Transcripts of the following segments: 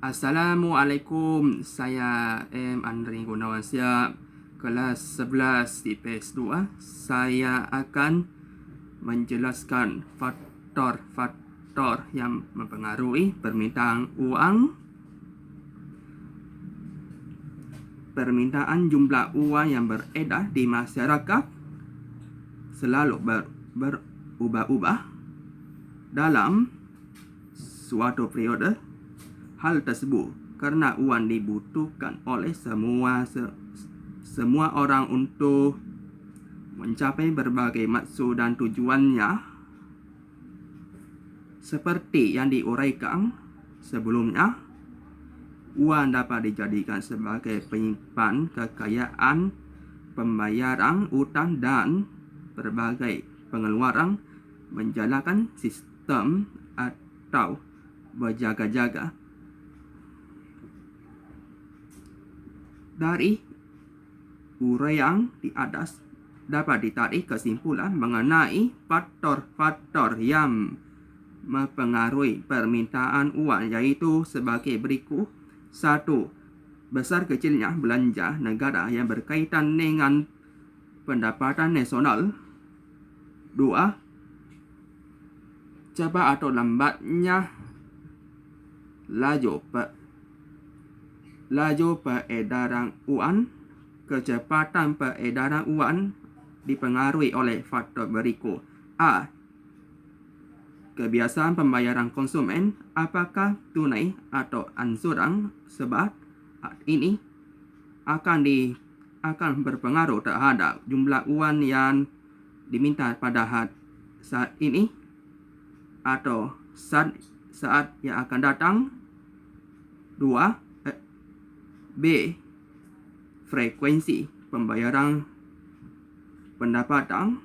Assalamualaikum, saya Andri Gunawan Siap, kelas 11 di PES 2. Saya akan menjelaskan faktor-faktor yang mempengaruhi permintaan uang. Permintaan jumlah uang yang beredar di masyarakat selalu berubah-ubah dalam suatu periode. Hal tersebut karena uang dibutuhkan oleh semua orang untuk mencapai berbagai maksud dan tujuannya. Seperti yang diuraikan sebelumnya, uang dapat dijadikan sebagai penyimpan kekayaan, pembayaran utang, dan berbagai pengeluaran, menjalankan sistem atau berjaga-jaga. Dari uraian di atas dapat ditarik kesimpulan mengenai faktor-faktor yang mempengaruhi permintaan uang, yaitu sebagai berikut. 1. Besar kecilnya belanja negara yang berkaitan dengan pendapatan nasional. 2. Cepat atau lambatnya laju peredaran uang. Kecepatan peredaran uang dipengaruhi oleh faktor berikut. A. Kebiasaan pembayaran konsumen, apakah tunai atau angsuran, sebab ini akan berpengaruh terhadap jumlah uang yang diminta pada saat ini atau saat yang akan datang. 2. B. Frekuensi pembayaran pendapatan.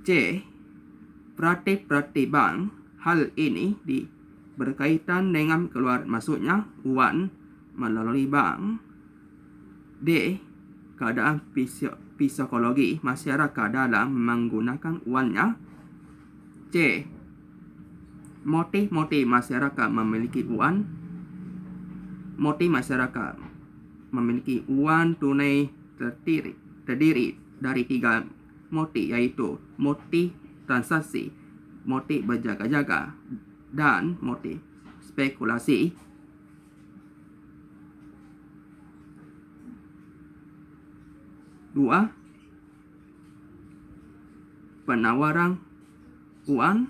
C. Praktik bank. Hal ini berkaitan dengan keluar masuknya uang melalui bank. D. Keadaan psikologi masyarakat dalam menggunakan uangnya. C. Motif masyarakat memiliki uang. Motif masyarakat memiliki uang tunai terdiri dari 3 motif, yaitu motif transaksi, motif berjaga-jaga, dan motif spekulasi. 2. Penawaran uang.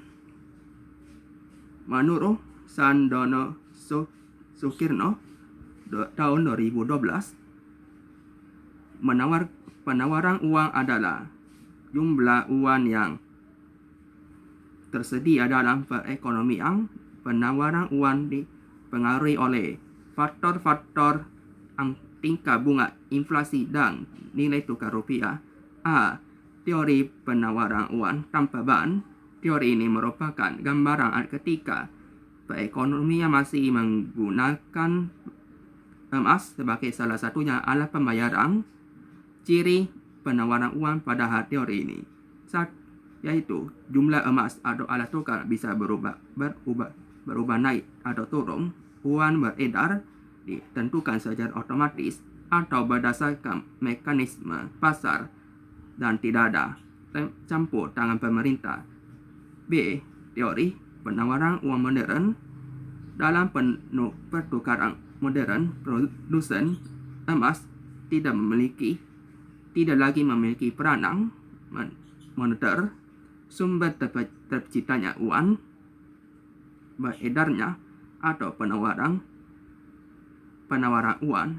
Menurut Sandono Sukirno tahun 2012, penawaran uang adalah jumlah uang yang tersedia dalam perekonomian. Penawaran uang dipengaruhi oleh faktor-faktor tingkat bunga, inflasi, dan nilai tukar rupiah. A. Teori penawaran uang tanpa bank. Teori ini merupakan gambaran ketika perekonomian masih menggunakan emas sebagai salah satunya alat pembayaran. Ciri penawaran uang pada teori ini yaitu jumlah emas atau alat tukar bisa berubah naik atau turun. Uang beredar ditentukan secara otomatis atau berdasarkan mekanisme pasar dan tidak ada campur tangan pemerintah. B. Teori penawaran uang modern. Dalam pertukaran modern, produsen emas tidak lagi memiliki peranan moneter. Sumber terciptanya uang, beredarnya atau penawaran uang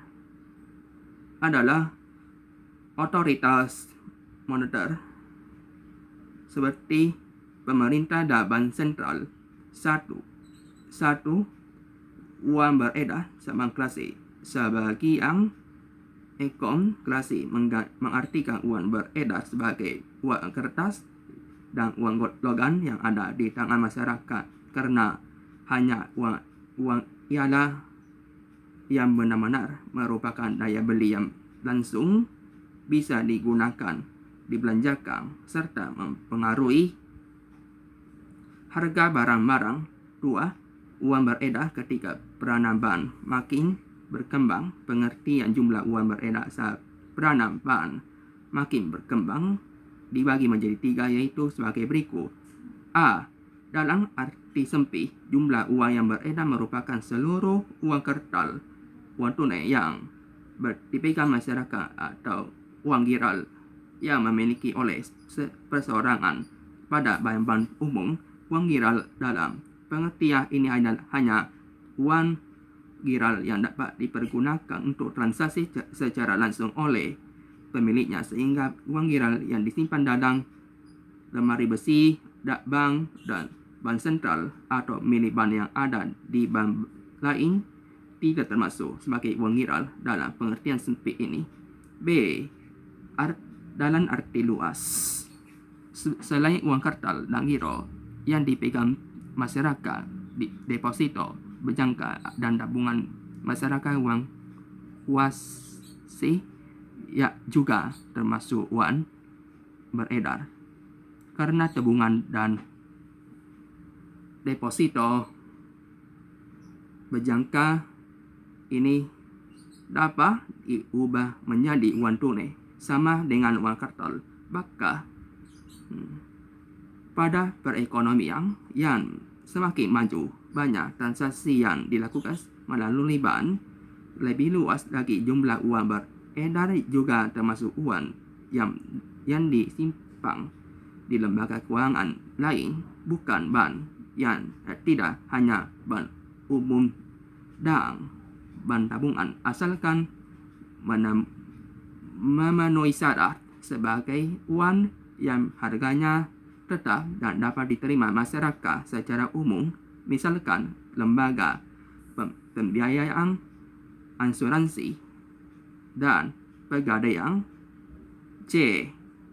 adalah otoritas moneter seperti pemerintah dan bank sentral. 1. Uang beredar sama klasik. Sebagian ekonom klasik mengartikan uang beredar sebagai uang kertas dan uang logam yang ada di tangan masyarakat, karena hanya uang ialah yang benar-benar merupakan daya beli yang langsung bisa digunakan, dibelanjakan, serta mempengaruhi harga barang-barang. 2. uang beredar ketika peradaban makin berkembang. Pengertian jumlah uang beredar saat peradaban makin berkembang dibagi menjadi 3, yaitu sebagai berikut. A. Dalam arti sempit, jumlah uang yang beredar merupakan seluruh uang kertas, uang tunai yang dipegang masyarakat atau uang giral yang memiliki oleh perseorangan. Pada bank umum, uang giral dalam pengertian ini hanya uang giral yang dapat dipergunakan untuk transaksi secara langsung oleh pemiliknya, sehingga uang giral yang disimpan dalam lemari besi bank dan bank sentral atau milik bank yang ada di bank lain tidak termasuk sebagai uang giral dalam pengertian sempit ini. B. Dalam arti luas, selain uang kertas dan giro yang dipegang masyarakat, deposito, berjangka, dan tabungan masyarakat, uang kuasi ya juga termasuk uang beredar. Karena tabungan dan deposito berjangka ini dapat diubah menjadi uang tunai sama dengan uang kertas. Maka pada perekonomian yang semakin maju, banyak transaksi yang dilakukan melalui bank. Lebih luas lagi, jumlah uang beredar juga termasuk uang yang disimpan di lembaga keuangan lain, bukan bank, yang tidak hanya bank umum dan bank tabungan, asalkan memenuhi syarat sebagai uang yang harganya tetap dan dapat diterima masyarakat secara umum, misalkan lembaga pembiayaan, asuransi, dan pegadaian. C.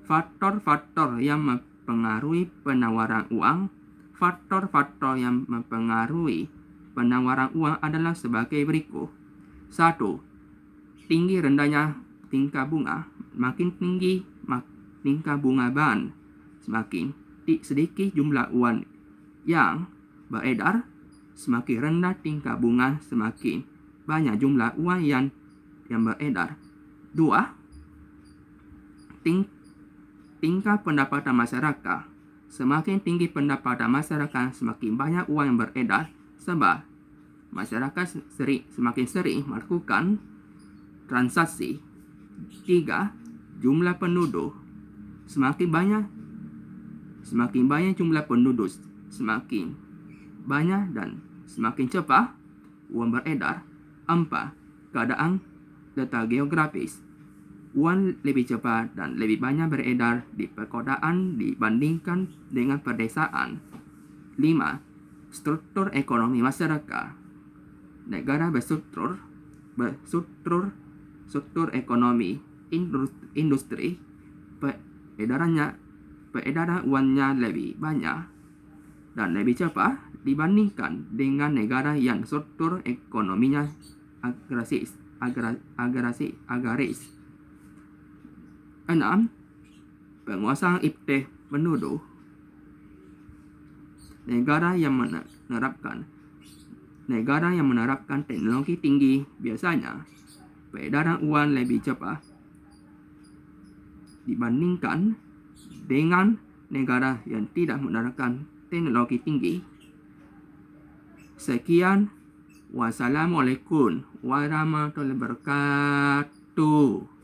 Faktor-faktor yang mempengaruhi penawaran uang. Faktor-faktor yang mempengaruhi penawaran uang adalah sebagai berikut. 1. Tinggi rendahnya tingkat bunga. Makin tinggi tingkat bunga bank, semakin sedikit jumlah uang yang beredar. Semakin rendah tingkat bunga, semakin banyak jumlah uang yang beredar. 2. Tingkat pendapatan masyarakat. Semakin tinggi pendapatan masyarakat, semakin banyak uang yang beredar, sebab masyarakat semakin sering melakukan transaksi. 3. Jumlah penduduk. Semakin banyak jumlah penduduk, semakin banyak dan semakin cepat uang beredar. 4. Keadaan letak geografis. Uang lebih cepat dan lebih banyak beredar di perkotaan dibandingkan dengan pedesaan. 5. Struktur ekonomi masyarakat. Negara berstruktur ekonomi industri, peredaran uangnya lebih banyak dan lebih cepat dibandingkan dengan negara yang struktur ekonominya agraris. 6. Penguasaan ipteh penduduk. Negara yang menerapkan teknologi tinggi biasanya peredaran uang lebih cepat dibandingkan dengan negara yang tidak menerapkan teknologi tinggi. Sekian. Wassalamualaikum warahmatullahi wabarakatuh.